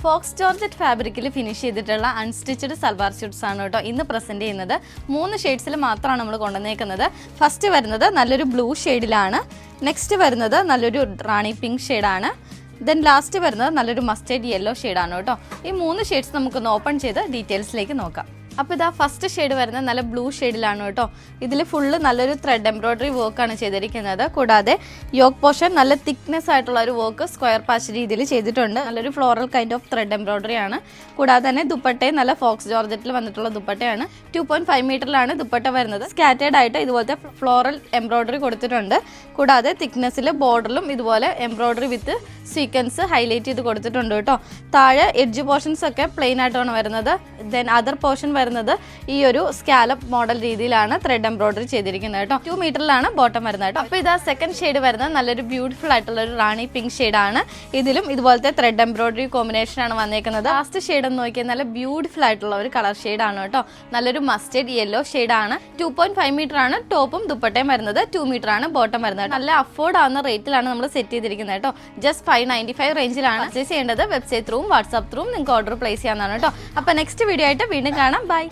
Fox georgette ഫാബ്രിക്കിൽ finish ചെയ്തിട്ടുള്ള unstitched salwar suites ആണ് കേട്ടോ ഇന്ന് പ്രസൻറ്റ് ചെയ്യുന്നത്. 3 ഷെയ്ഡ്സിൽ മാത്രമാണ് നമ്മൾ കൊണ്ടുവന്നേക്കുന്നത്. ഫസ്റ്റ് വരുന്നത് നല്ലൊരു ബ്ലൂ ഷെയ്ഡിലാണ്, നെക്സ്റ്റ് വരുന്നത് നല്ലൊരു റാണി പിങ്ക് ഷെയ്ഡാണ്, ദെൻ ലാസ്റ്റ് വരുന്നത് നല്ലൊരു മസ്റ്റേർഡ് യെല്ലോ ഷെയ്ഡാണ് കേട്ടോ. ഈ 3 ഷെയ്ഡ്സ് നമുക്കൊന്ന് ഓപ്പൺ ചെയ്ത് ഡീറ്റെയിൽസിലേക്ക് നോക്കാം. അപ്പോൾ ഇതാ ഫസ്റ്റ് ഷെയ്ഡ് വരുന്നത് നല്ല ബ്ലൂ ഷെയ്ഡിലാണ് കേട്ടോ. ഇതിൽ ഫുള്ള് നല്ലൊരു ത്രെഡ് എംബ്രോയ്ഡറി വർക്കാണ് ചെയ്തിരിക്കുന്നത്. കൂടാതെ യോക്ക് പോർഷൻ നല്ല തിക്നെസ് ആയിട്ടുള്ള ഒരു വർക്ക് സ്ക്വയർ പാച്ച് രീതിയിൽ ചെയ്തിട്ടുണ്ട്. നല്ലൊരു floral kind of thread embroidery ആണ്. കൂടാതെ തന്നെ ദുപ്പട്ടയും നല്ല ഫോക്സ് ജോർജറ്റിൽ വന്നിട്ടുള്ള ദുപ്പട്ടയാണ്. 2.5 മീറ്ററിലാണ് ദുപ്പട്ട വരുന്നത്. സ്കാറ്റേഡ് ആയിട്ട് ഇതുപോലത്തെ ഫ്ലോറൽ എംബ്രോയ്ഡറി കൊടുത്തിട്ടുണ്ട്. കൂടാതെ തിക്നെസ്സിൽ ബോർഡറിലും ഇതുപോലെ എംബ്രോയ്ഡറി വിത്ത് സീക്വൻസ് ഹൈലൈറ്റ് ചെയ്ത് കൊടുത്തിട്ടുണ്ട് കേട്ടോ. താഴെ എഡ്ജ് പോർഷൻസ് ഒക്കെ പ്ലെയിൻ ആയിട്ടാണ് വരുന്നത്. ദെൻ അതർ പോർഷൻ വരുന്നത് ഈ ഒരു സ്കാലപ്പ് മോഡൽ രീതിയിലാണ് ത്രെഡ് എംബ്രോയ്ഡറി ചെയ്തിരിക്കുന്നത് കേട്ടോ. 2 മീറ്ററിലാണ് ബോട്ടം വരുന്നത് കേട്ടോ. അപ്പോൾ ഇതാ സെക്കൻഡ് ഷെയ്ഡ് വരുന്നത് നല്ലൊരു ബ്യൂട്ടിഫുൾ ആയിട്ടുള്ള ഒരു റാണി പിങ്ക് ഷെയ്ഡാണ്. ഇതിലും ഇതുപോലത്തെ ത്രെഡ് എംബ്രോയ്ഡറി കോമ്പിനേഷൻ ആണ് വന്നേക്കുന്നത്. ലാസ്റ്റ് ഷെയ്ഡ് എന്ന് നോക്കിയാൽ നല്ല ബ്യൂട്ടിഫുൾ ആയിട്ടുള്ള ഒരു കളർ ഷെയ്ഡാണ് കേട്ടോ. നല്ലൊരു മസ്റ്റേർഡ് യെല്ലോ ഷെയ്ഡാണ്. 2.5 മീറ്റർ ആണ് ടോപ്പും ദുപ്പട്ടയും വരുന്നത്. 2 മീറ്റർ ആണ് ബോട്ടം വരുന്നത്. നല്ല അഫോർഡ് ആവുന്ന റേറ്റിലാണ് നമ്മൾ സെറ്റ് ചെയ്തിരിക്കുന്നത് കേട്ടോ. ജസ്റ്റ് 595 റേഞ്ചിലാണ് പർച്ചേസ് ചെയ്യേണ്ടത്. വെബ്സൈറ്റ് ത്രൂവും വാട്സാപ്പ് ത്രൂവും നിങ്ങൾക്ക് ഓർഡർ പ്ലേസ് ചെയ്യാവുന്നതാണ് കേട്ടോ. അപ്പോൾ നെക്സ്റ്റ് വീഡിയോ ആയിട്ട് വീണ്ടും കാണാം. ബൈ.